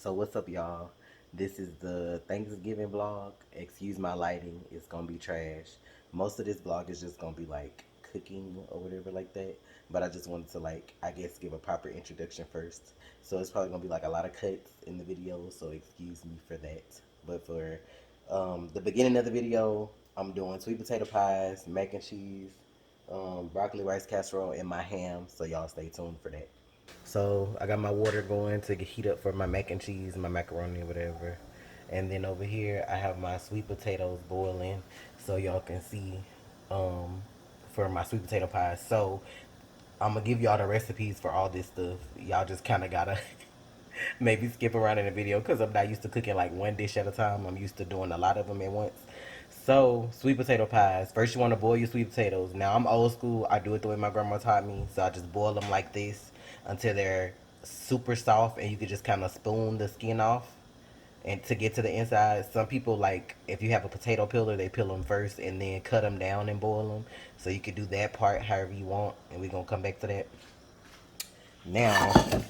So what's up, y'all? This is the Thanksgiving vlog. Excuse my lighting, it's gonna be trash. Most of this vlog is just gonna be like cooking or whatever like that. But I just wanted to like, I guess, give a proper introduction first. So it's probably gonna be like a lot of cuts in the video, so excuse me for that. But for the beginning of the video, I'm doing sweet potato pies, mac and cheese, broccoli rice casserole, and my ham. So y'all stay tuned for that. So I got my water going to heat up for my mac and cheese, my macaroni, whatever. And then over here I have my sweet potatoes boiling, so y'all can see for my sweet potato pie. So I'm gonna give y'all the recipes for all this stuff. Y'all just kind of gotta maybe skip around in the video because I'm not used to cooking like one dish at a time. I'm used to doing a lot of them at once. So, sweet potato pies. First, you want to boil your sweet potatoes. Now, I'm old school. I do it the way my grandma taught me. So, I just boil them like this until they're super soft and you can just kind of spoon the skin off and to get to the inside. Some people like, if you have a potato peeler, they peel them first and then cut them down and boil them. So, you can do that part however you want. And we're going to come back to that. Now,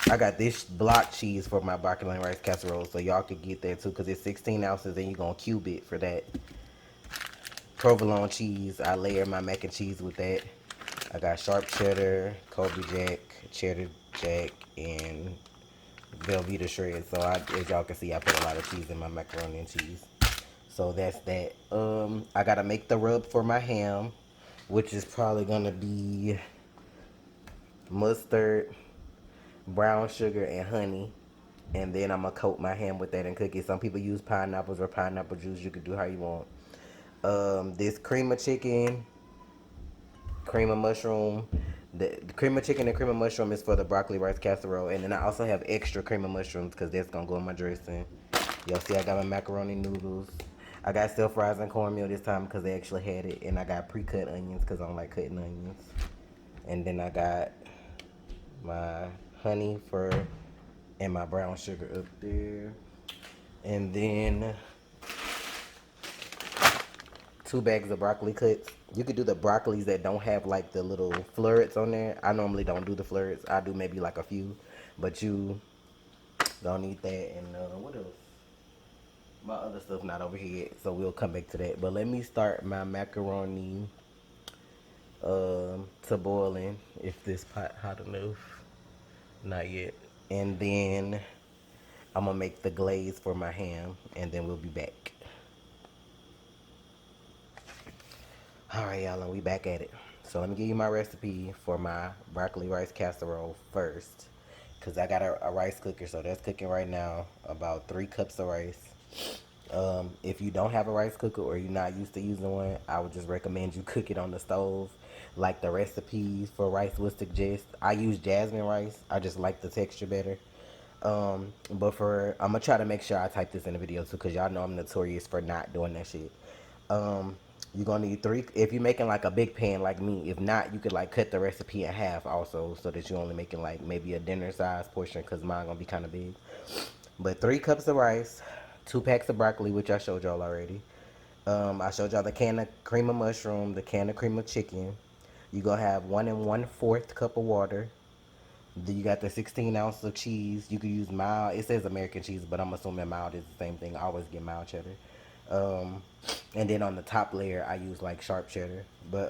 I got this block cheese for my broccoli and rice casserole, so y'all could get that too, because it's 16 ounces and you're going to cube it for that. Provolone cheese, I layer my mac and cheese with that. I got sharp cheddar, Colby Jack, cheddar jack, and Velveeta shred. So as y'all can see, I put a lot of cheese in my macaroni and cheese. So that's that. I gotta make the rub for my ham, which is probably gonna be mustard, brown sugar, and honey. And then I'm gonna coat my ham with that and cook it. Some people use pineapples or pineapple juice. You could do how you want. This cream of chicken, cream of mushroom. The cream of chicken and cream of mushroom is for the broccoli rice casserole. And then I also have extra cream of mushrooms because that's gonna go in my dressing. Y'all see I got my macaroni noodles. I got self-rising cornmeal this time because they actually had it. And I got pre-cut onions because I don't like cutting onions. And then I got my honey for and my brown sugar up there. And then 2 bags of broccoli cuts. You could do the broccolis that don't have like the little florets on there. I normally don't do the florets. I do maybe like a few, but you don't need that. And what else? My other stuff not over here, so we'll come back to that. But let me start my macaroni to boiling. If this pot hot enough, not yet. And then I'm gonna make the glaze for my ham, and then we'll be back. Alright, y'all, and we back at it. So let me give you my recipe for my broccoli rice casserole first. Because I got a rice cooker, so that's cooking right now. About 3 cups of rice. If you don't have a rice cooker or you're not used to using one, I would just recommend you cook it on the stove. Like the recipes for rice would suggest. I use jasmine rice. I just like the texture better. But I'm gonna try to make sure I type this in the video too, because y'all know I'm notorious for not doing that shit. Um, you're gonna need 3 if you're making like a big pan like me. If not, you could like cut the recipe in half also, so that you're only making like maybe a dinner size portion, because mine gonna be kind of big. But 3 cups of rice, 2 packs of broccoli, which I showed y'all already. I showed y'all the can of cream of mushroom, the can of cream of chicken. You gonna have 1 1/4 cup of water. Then you got the 16 ounces of cheese. You can use mild. It says American cheese, but I'm assuming mild is the same thing. I always get mild cheddar. Um, and then on the top layer, I use like sharp cheddar. But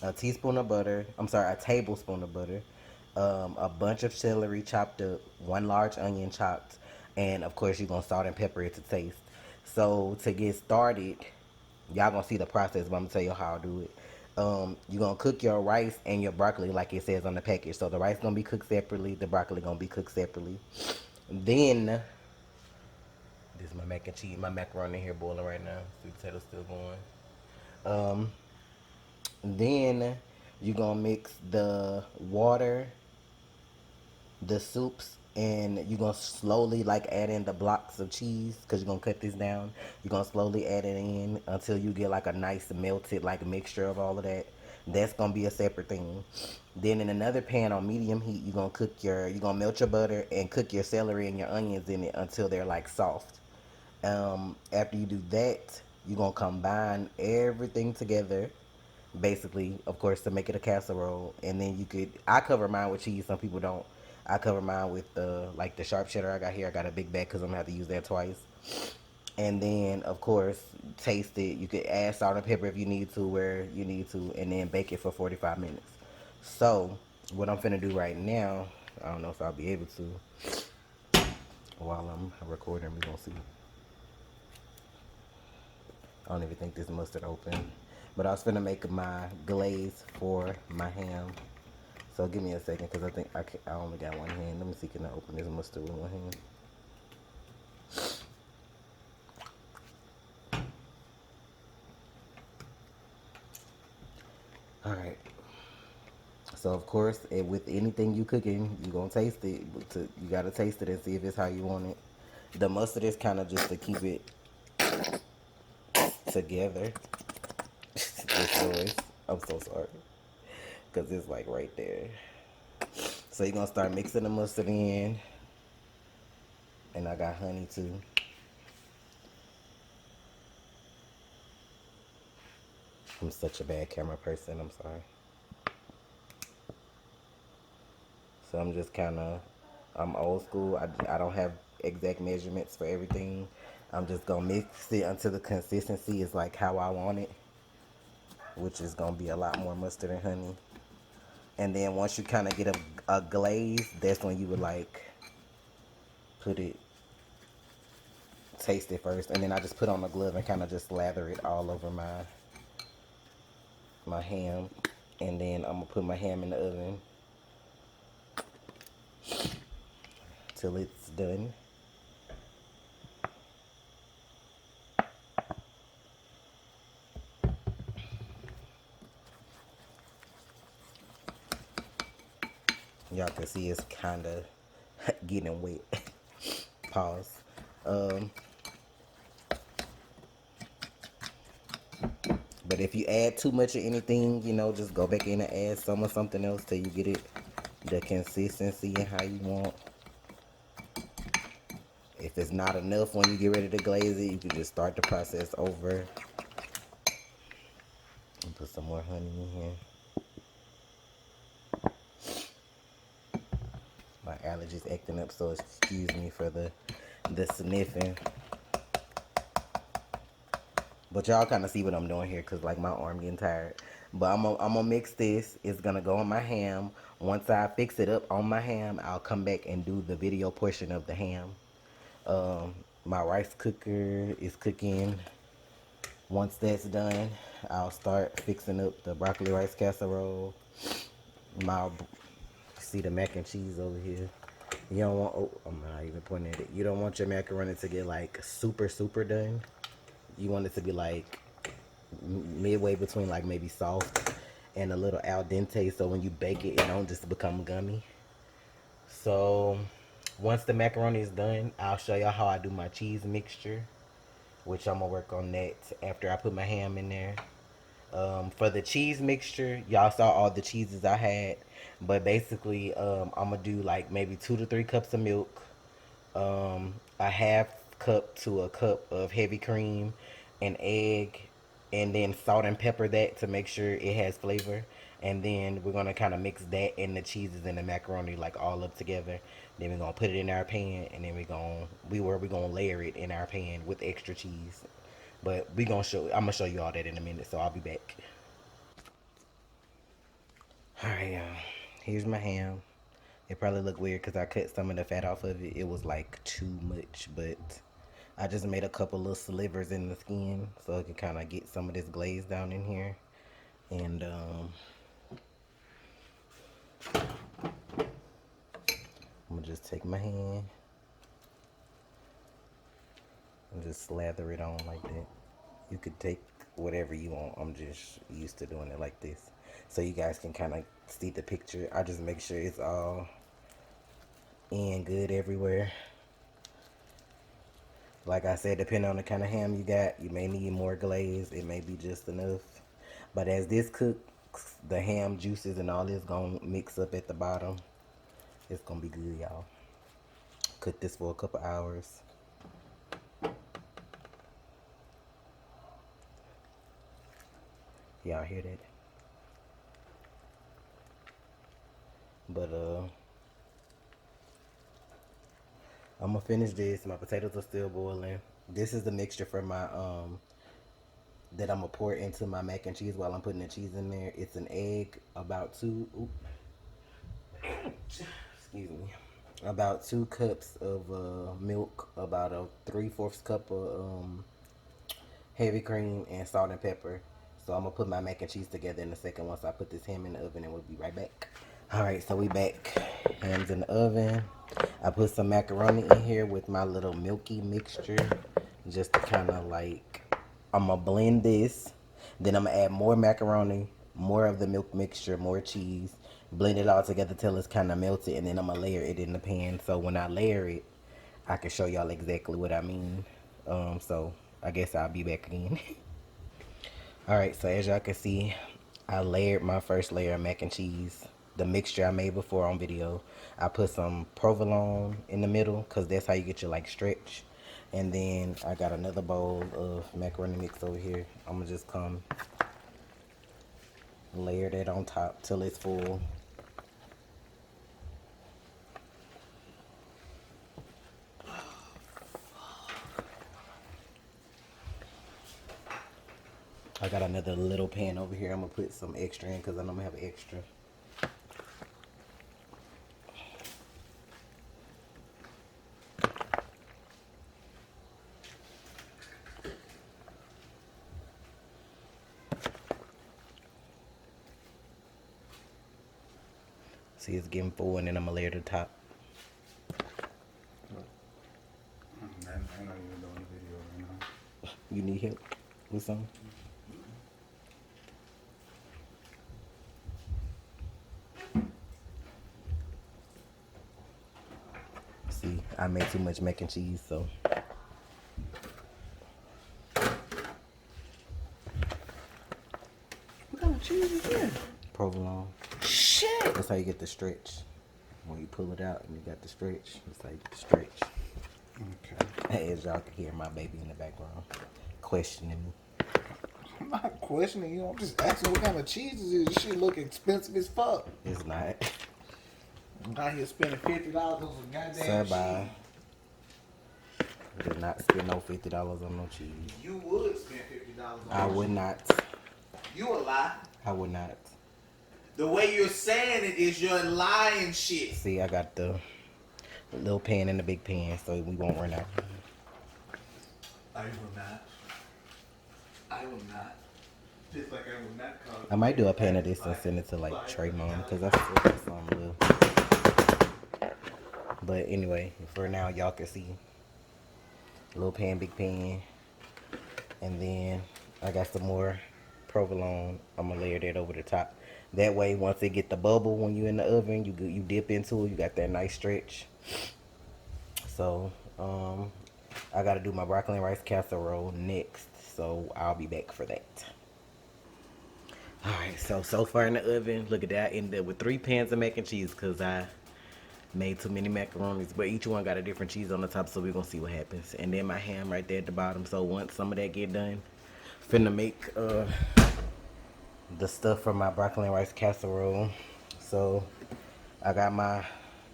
a teaspoon of butter. I'm sorry, a tablespoon of butter. A bunch of celery chopped up. 1 large onion chopped. And of course, you're gonna salt and pepper it to taste. So to get started, y'all gonna see the process, but I'm gonna tell you how I do it. You're gonna cook your rice and your broccoli like it says on the package. So the rice gonna be cooked separately, the broccoli gonna be cooked separately. Then this is my mac and cheese, my macaroni here boiling right now. Sweet potato still going. Then you're gonna mix the water, the soups, and you're gonna slowly like add in the blocks of cheese because you're gonna cut this down. You're gonna slowly add it in until you get like a nice melted like mixture of all of that. That's gonna be a separate thing. Then in another pan on medium heat, you're gonna melt your butter and cook your celery and your onions in it until they're like soft. After you do that, you're gonna combine everything together, basically, of course, to make it a casserole. And then I cover mine with cheese. Some people don't. I cover mine with the like the sharp cheddar I got here. I got a big bag because I'm gonna have to use that twice. And then of course taste it. You could add salt and pepper if you need to, where you need to, and then bake it for 45 minutes. So what I'm finna do right now, I don't know if I'll be able to while I'm recording. We gonna see. I don't even think this mustard open. But I was finna make my glaze for my ham. So give me a second, because I think I only got one hand. Let me see, can I open this mustard with one hand? Alright. So of course, with anything you cooking, you gonna taste it. You gotta taste it and see if it's how you want it. The mustard is kind of just to keep it together. This noise. I'm so sorry. Because it's like right there. So you're gonna start mixing the mustard in. And I got honey too. I'm such a bad camera person, I'm sorry. So I'm just kind of, I'm old school. I don't have exact measurements for everything. I'm just going to mix it until the consistency is like how I want it, which is going to be a lot more mustard and honey. And then once you kind of get a glaze, that's when you would like put it, taste it first. And then I just put on a glove and kind of just lather it all over my ham. And then I'm going to put my ham in the oven till it's done. Y'all can see it's kind of getting wet. Pause. But if you add too much of anything, you know, just go back in and add some or something else till you get it the consistency and how you want. If it's not enough when you get ready to glaze it, you can just start the process over. And put some more honey in here. My allergies acting up, so excuse me for the sniffing. But y'all kind of see what I'm doing here, because like my arm getting tired. But I'm gonna mix this. It's gonna go on my ham. Once I fix it up on my ham, I'll come back and do the video portion of the ham. My rice cooker is cooking. Once that's done, I'll start fixing up the broccoli rice casserole. See the mac and cheese over here. You don't want, oh, I'm not even pointing at it. You don't want your macaroni to get like super, super done. You want it to be like midway between like maybe soft and a little al dente, so when you bake it, it don't just become gummy. So once the macaroni is done, I'll show y'all how I do my cheese mixture, which I'm gonna work on that after I put my ham in there. For the cheese mixture, y'all saw all the cheeses I had, but basically I'm gonna do like maybe 2 to 3 cups of milk, a half cup to a cup of heavy cream, an egg, and then salt and pepper that to make sure it has flavor. And then we're gonna kind of mix that and the cheeses and the macaroni like all up together. Then we're gonna put it in our pan, and then we're gonna layer it in our pan with extra cheese. But I'm gonna show you all that in a minute, so I'll be back. Alright, y'all. Here's my ham. It probably looked weird because I cut some of the fat off of it. It was like too much, but I just made a couple little slivers in the skin so I could kind of get some of this glaze down in here. And I'm gonna just take my hand and just slather it on like that. You could take whatever you want. I'm just used to doing it like this, so you guys can kind of see the picture. I just make sure it's all in good everywhere. Like I said, depending on the kind of ham you got, you may need more glaze. It may be just enough. But as this cooks, the ham juices and all this gonna mix up at the bottom. It's gonna be good, y'all. Cook this for a couple hours. Y'all hear that? But I'm gonna finish this. My potatoes are still boiling. This is the mixture for my that I'm gonna pour into my mac and cheese while I'm putting the cheese in there. It's an egg, excuse me, about 2 cups of milk, about a 3/4 cup of heavy cream, and salt and pepper. So I'm gonna put my mac and cheese together in a second once I put this ham in the oven, and we'll be right back. All right, so we back. Ham's in the oven. I put some macaroni in here with my little milky mixture, just to kind of like, I'm gonna blend this. Then I'm gonna add more macaroni, more of the milk mixture, more cheese, blend it all together till it's kind of melted, and then I'm gonna layer it in the pan. So when I layer it, I can show y'all exactly what I mean. So I guess I'll be back again. All right, so as y'all can see, I layered my first layer of mac and cheese, the mixture I made before on video. I put some provolone in the middle because that's how you get your like stretch. And then I got another bowl of macaroni mix over here. I'm gonna just come layer that on top till it's full. I got another little pan over here. I'm gonna put some extra in because I know I'm gonna have extra. See, it's getting full, and then I'm gonna layer the top. I'm not even doing the video right now. You need help with something? See, I made too much mac and cheese, so. What kind of cheese is that? Provolone. Shit! That's how you get the stretch. When you pull it out and you got the stretch, that's how you get the stretch. Okay. As y'all can hear my baby in the background questioning me. I'm not questioning you. I'm just asking what kind of cheese is this. This shit look expensive as fuck. It's not. I'm out here spending $50 on some goddamn Sir, cheese. bye. Did not spend no $50 on no cheese. You would spend $50 on I cheese. would not. You a lie. I would not. The way you're saying it is you're lying shit. See, I got the little pan and the big pan, so we won't run out. I will not. I will not. Just like I will not call I might do a pan of this and send it to like Trey Mom because I still got some little. But anyway, for now, y'all can see little pan, big pan, and then I got some more provolone. I'm gonna layer that over the top. That way, once it get the bubble when you in the oven, you dip into it. You got that nice stretch. So I gotta do my broccoli and rice casserole next. So I'll be back for that. Alright, so far in the oven, look at that. I ended up with 3 pans of mac and cheese because I made too many macaronis. But each one got a different cheese on the top, so we're gonna see what happens. And then my ham right there at the bottom. So once some of that get done, finna make the stuff for my broccoli and rice casserole. So I got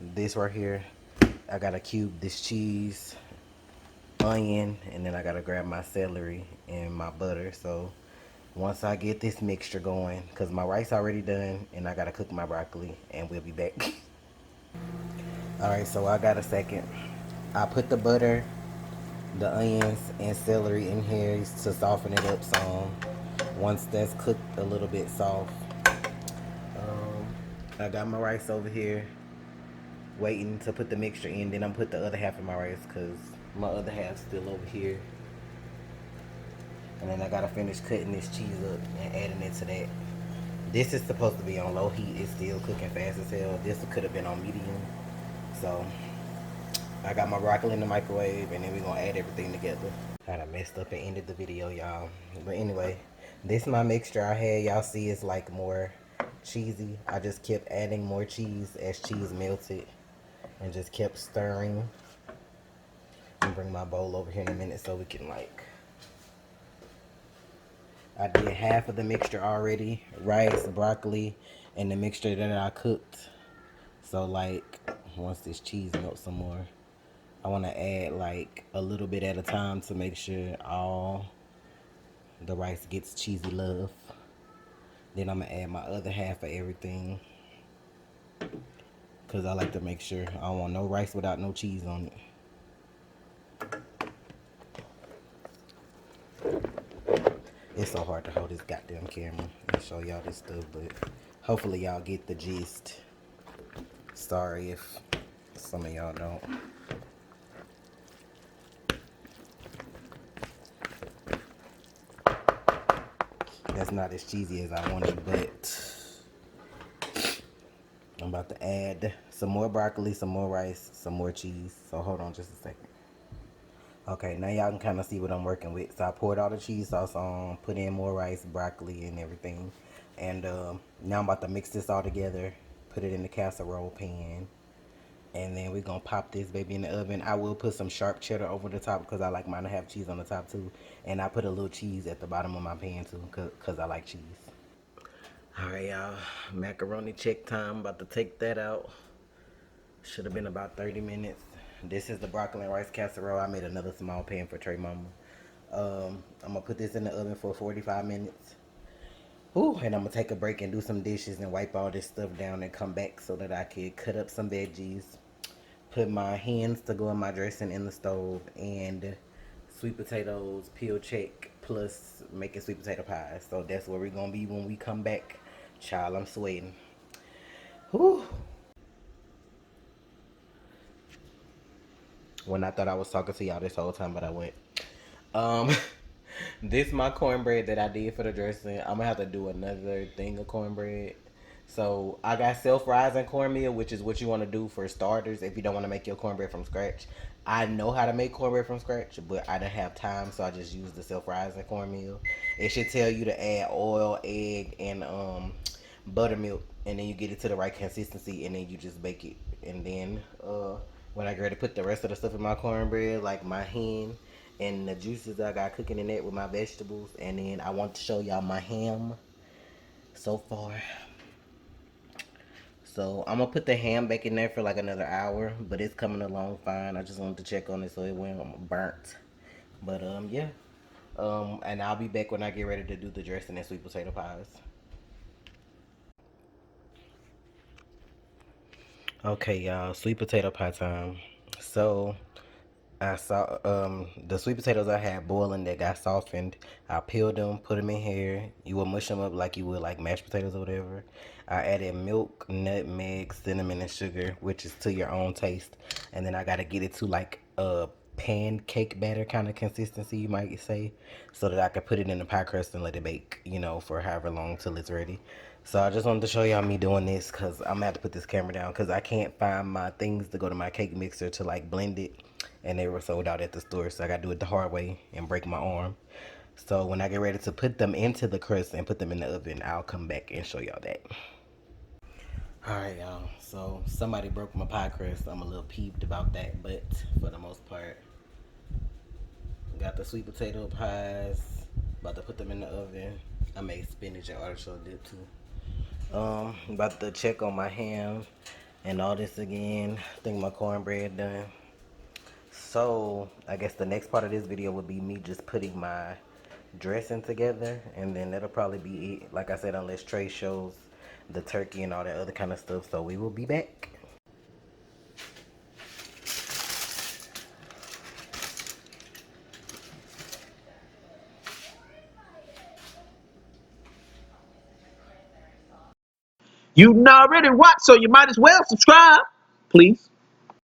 this right here. I gotta cube this cheese, onion, and then I gotta grab my celery and my butter. So once I get this mixture going, because my rice already done, and I gotta cook my broccoli, and we'll be back. Alright, so I got a second. I put the butter, the onions, and celery in here to soften it up some. Once that's cooked a little bit soft, I got my rice over here waiting to put the mixture in. Then I'm put the other half of my rice because my other half's still over here. And then I gotta finish cutting this cheese up and adding it to that. This is supposed to be on low heat. It's still cooking fast as hell. This could have been on medium. So I got my broccoli in the microwave, and then we're gonna add everything together. I done messed up and ended the video, y'all. But anyway, this is my mixture I had. Y'all see it's like more cheesy. I just kept adding more cheese as cheese melted and just kept stirring. I'm gonna bring my bowl over here in a minute so we can like, I did half of the mixture already, rice, broccoli, and the mixture that I cooked. So like, once this cheese melts some more, I want to add like a little bit at a time to make sure all the rice gets cheesy love. Then I'm gonna add my other half of everything because I like to make sure I don't want no rice without no cheese on it. It's so hard to hold this goddamn camera and show y'all this stuff, but hopefully y'all get the gist. Sorry if some of y'all don't. That's not as cheesy as I wanted, but I'm about to add some more broccoli, some more rice, some more cheese. So hold on just a second. Okay, now y'all can kind of see what I'm working with. So I poured all the cheese sauce on, put in more rice, broccoli, and everything. And now I'm about to mix this all together, put it in the casserole pan. And then we're going to pop this baby in the oven. I will put some sharp cheddar over the top because I like mine to have cheese on the top too. And I put a little cheese at the bottom of my pan too because I like cheese. All right, y'all. Macaroni check time. About to take that out. Should have been about 30 minutes. This is the broccoli and rice casserole. I made another small pan for Trey Mama. I'm going to put this in the oven for 45 minutes. Ooh, and I'm going to take a break and do some dishes and wipe all this stuff down and come back so that I can cut up some veggies. Put my hands to go in my dressing in the stove and sweet potatoes, peel check, plus making sweet potato pie. So that's where we're going to be when we come back. Child, I'm sweating. Whew. When I thought I was talking to y'all this whole time, but I went. Um, this my cornbread that I did for the dressing. I'm gonna have to do another thing of cornbread. So I got self-rising cornmeal, which is what you want to do for starters if you don't want to make your cornbread from scratch. I know how to make cornbread from scratch, but I didn't have time, so I just used the self-rising cornmeal. It should tell you to add oil, egg, and buttermilk, and then you get it to the right consistency, and then you just bake it. And then when I get ready to put the rest of the stuff in my cornbread, like my hen and the juices I got cooking in it with my vegetables, and then I want to show y'all my ham so far. So I'm gonna put the ham back in there for like another hour, but it's coming along fine. I just wanted to check on it so it wasn't burnt. But yeah. And I'll be back when I get ready to do the dressing and sweet potato pies. Okay, y'all, sweet potato pie time. So I saw the sweet potatoes I had boiling that got softened. I peeled them, put them in here. You will mush them up like you would like mashed potatoes or whatever. I added milk, nutmeg, cinnamon, and sugar, which is to your own taste. And then I gotta get it to like a pancake batter kind of consistency, you might say, so that I could put it in the pie crust and let it bake, for however long till it's ready. So I just wanted to show y'all me doing this because I'm gonna have to put this camera down because I can't find my things to go to my cake mixer to like blend it, and they were sold out at the store, so I gotta do it the hard way and break my arm. So when I get ready to put them into the crust and put them in the oven, I'll come back and show y'all that. Alright, y'all, so somebody broke my pie crust. I'm a little peeved about that, but for the most part, got the sweet potato pies, about to put them in the oven. I made spinach and artichoke dip too. About to check on my ham and all this again. I think my cornbread done. So I guess the next part of this video would be me just putting my dressing together, and then that'll probably be it. Like I said, unless Trey shows the turkey and all that other kind of stuff. So we will be back. You already watch, so you might as well subscribe, please.